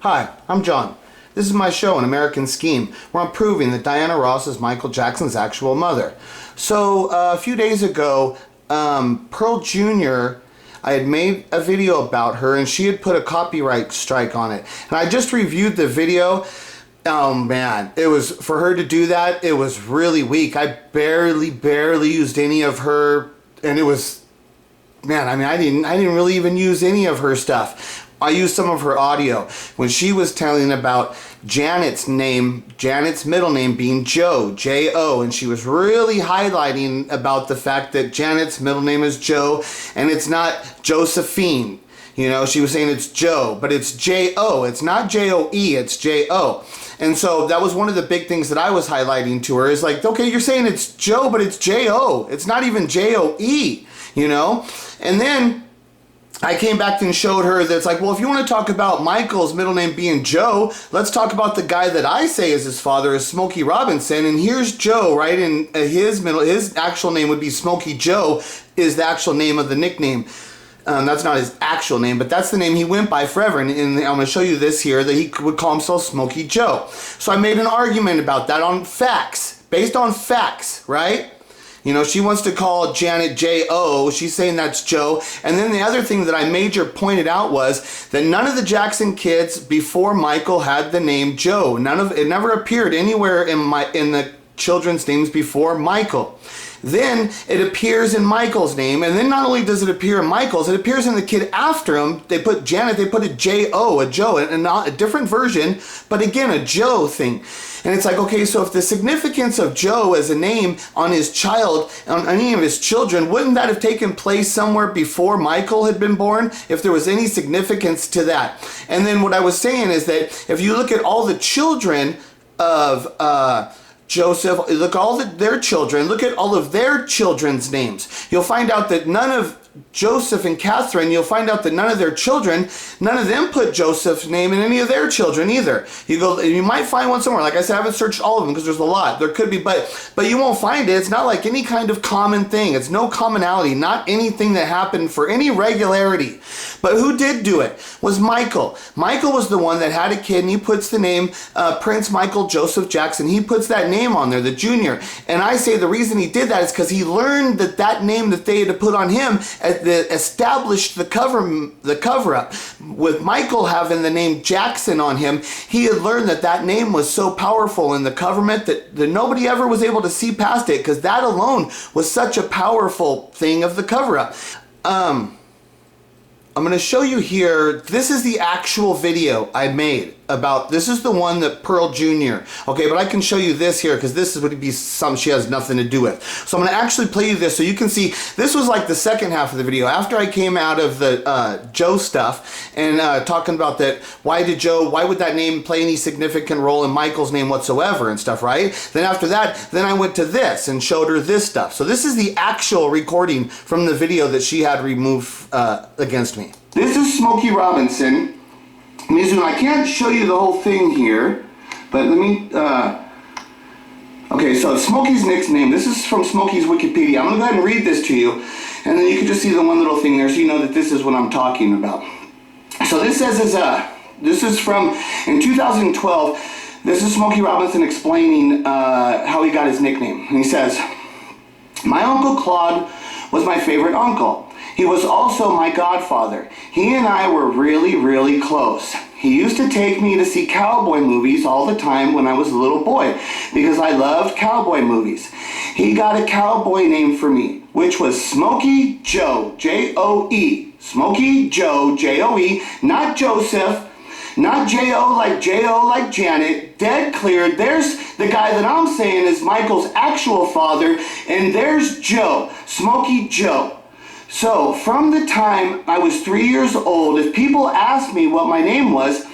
Hi, I'm John. This is my show, An American Scheme, where I'm proving that Diana Ross is Michael Jackson's actual mother. So, a few days ago, Pearl Jr., I had made a video about her, and she had put a copyright strike on it. And I just reviewed the video. Oh man, it was, for her to do that, it was really weak. I barely used any of her, and it was, man, I mean, I didn't really even use any of her stuff. I used some of her audio when she was telling about Janet's middle name being Joe, J-O, and she was really highlighting about the fact that Janet's middle name is Joe, and it's not Josephine. You know, she was saying it's Joe, but it's J-O. It's not J-O-E, it's J-O. And so that was one of the big things that I was highlighting to her, is like, okay, you're saying it's Joe, but it's J-O. It's not even J-O-E, you know? And then I came back and showed her that it's like, well, if you want to talk about Michael's middle name being Joe, let's talk about the guy that I say is his father, is Smokey Robinson. And here's Joe, right? And his actual name would be Smokey Joe, is the actual name of the nickname. That's not his actual name, but that's the name he went by forever. And I'm going to show you this here, that he would call himself Smokey Joe. So I made an argument about that on facts, based on facts, right? You know, she wants to call Janet J-O. She's saying that's Joe. And then the other thing that I major pointed out was that none of the Jackson kids before Michael had the name Joe. It never appeared anywhere in the children's names before Michael. Then it appears in Michael's name, and then not only does it appear in Michael's, it appears in the kid after him. They put Janet, they put a J-O, a Joe, and not a different version, but again, a Joe thing. And it's like, okay, so if the significance of Joe as a name on his child, on any of his children, wouldn't that have taken place somewhere before Michael had been born, if there was any significance to that? And then what I was saying is that if you look at all the children of Joseph, look at all their children, look at all of their children's names, you'll find out that none of Joseph and Catherine, you'll find out that none of their children, none of them put Joseph's name in any of their children either. You might find one somewhere. Like I said, I haven't searched all of them because there's a lot. There could be, but you won't find it. It's not like any kind of common thing. It's no commonality, not anything that happened for any regularity. But who did do it was Michael. Michael was the one that had a kid, and he puts the name Prince Michael Joseph Jackson. He puts that name on there, the junior. And I say the reason he did that is because he learned that name that they had to put on him established the cover-up. With Michael having the name Jackson on him, he had learned that name was so powerful in the government that nobody ever was able to see past it, because that alone was such a powerful thing of the cover-up. I'm going to show you here, this is the actual video I made about, this is the one that Pearl Jr. Okay, but I can show you this here because this would be something she has nothing to do with. So I'm going to actually play you this so you can see, this was like the second half of the video. After I came out of the Joe stuff and talking about that, why would that name play any significant role in Michael's name whatsoever and stuff, right? Then after that, then I went to this and showed her this stuff. So this is the actual recording from the video that she had removed against me. This is Smokey Robinson. I can't show you the whole thing here, but let me, okay, so Smokey's nickname, this is from Smokey's Wikipedia. I'm going to go ahead and read this to you, and then you can just see the one little thing there so you know that this is what I'm talking about. So this says, this is from, in 2012, this is Smokey Robinson explaining how he got his nickname. And he says, "My Uncle Claude was my favorite uncle. He was also my godfather. He and I were really close. He used to take me to see cowboy movies all the time when I was a little boy because I loved cowboy movies. He got a cowboy name for me, which was Smokey Joe, J-O-E. Smokey Joe, J-O-E, not Joseph, not J-O like Janet, dead clear. There's the guy that I'm saying is Michael's actual father, and there's Joe, Smokey Joe. So, from the time I was 3 years old, if people asked me what my name was,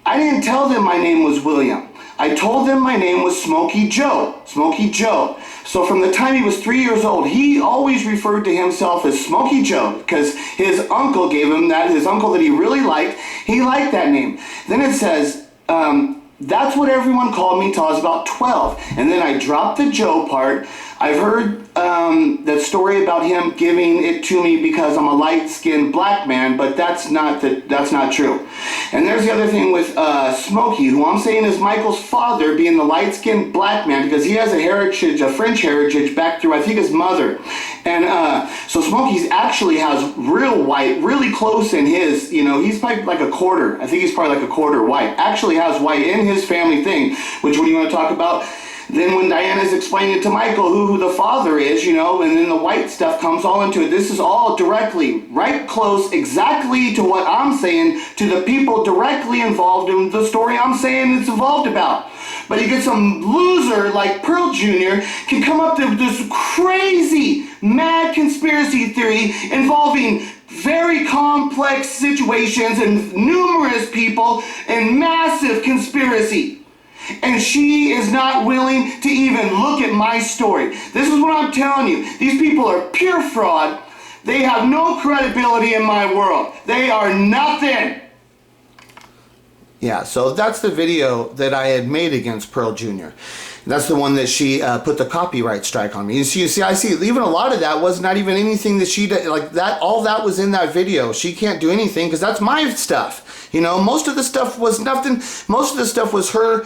I didn't tell them my name was William. I told them my name was Smokey Joe, Smokey Joe. So from the time he was 3 years old, he always referred to himself as Smokey Joe because his uncle gave him that, his uncle that he really liked, he liked that name. Then it says, That's what everyone called me till I was about 12. And then I dropped the Joe part. I've heard that story about him giving it to me because I'm a light-skinned black man, but that's not true. And there's the other thing with Smokey, who I'm saying is Michael's father, being the light-skinned black man, because he has a heritage, a French heritage, back through, I think, his mother. And so Smokey's actually has real white, really close in his, you know, he's probably like a quarter. I think he's probably like a quarter white. Actually has white in his family thing, which when you want to talk about, then when Diana's explaining to Michael who the father is, you know, and then the white stuff comes all into it. This is all directly, right close, exactly to what I'm saying, to the people directly involved in the story I'm saying it's involved about. But you get some loser like Pearl Jr. can come up with this crazy, mad conspiracy theory involving very complex situations and numerous people and massive conspiracy. And she is not willing to even look at my story. This is what I'm telling you. These people are pure fraud. They have no credibility in my world. They are nothing. Yeah, so that's the video that I had made against Pearl Jr. That's the one that she put the copyright strike on me. You see, I see, even a lot of that was not even anything that she did, like that, all that was in that video. She can't do anything because that's my stuff. You know, most of the stuff was nothing, most of the stuff was her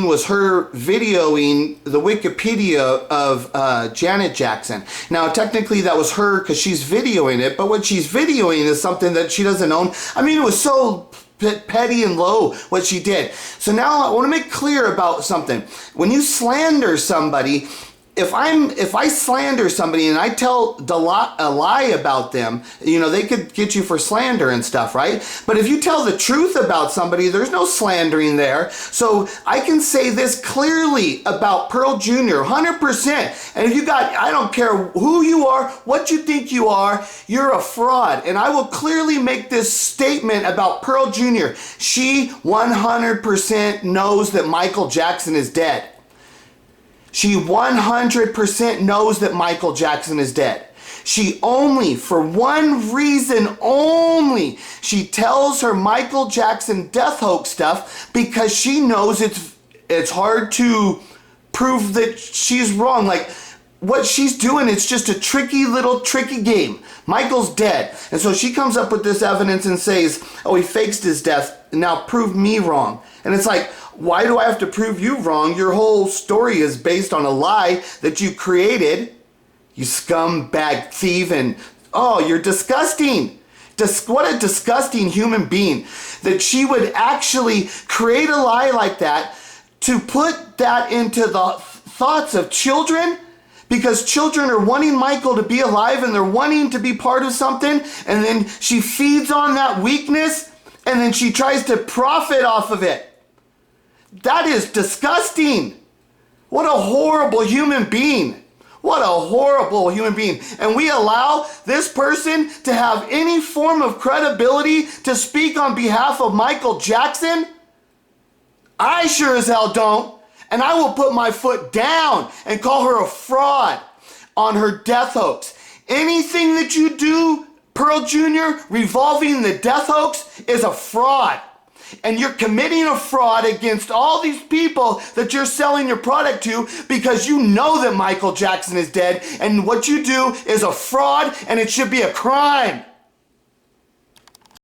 was her videoing the Wikipedia of Janet Jackson. Now, technically that was her because she's videoing it, but what she's videoing is something that she doesn't own. I mean, it was so petty and low what she did. So now I want to make clear about something. When you slander somebody, if I slander somebody and I tell a lie about them, you know, they could get you for slander and stuff, right? But if you tell the truth about somebody, there's no slandering there. So I can say this clearly about Pearl Jr., 100%. And if you got, I don't care who you are, what you think you are, you're a fraud. And I will clearly make this statement about Pearl Jr. She 100% knows that Michael Jackson is dead. She 100% knows that Michael Jackson is dead. She only, for one reason only, she tells her Michael Jackson death hoax stuff because she knows it's hard to prove that she's wrong. Like, what she's doing, it's just a tricky game. Michael's dead. And so she comes up with this evidence and says, oh, he faked his death. Now prove me wrong. And it's like, why do I have to prove you wrong? Your whole story is based on a lie that you created. You scumbag thief, and oh, you're disgusting. What a disgusting human being that she would actually create a lie like that to put that into the thoughts of children, because children are wanting Michael to be alive and they're wanting to be part of something, and then she feeds on that weakness and then she tries to profit off of it. That is disgusting. What a horrible human being. What a horrible human being. And we allow this person to have any form of credibility to speak on behalf of Michael Jackson? I sure as hell don't. And I will put my foot down and call her a fraud on her death hoax. Anything that you do, Pearl Jr., revolving the death hoax is a fraud. And you're committing a fraud against all these people that you're selling your product to because you know that Michael Jackson is dead, and what you do is a fraud and it should be a crime.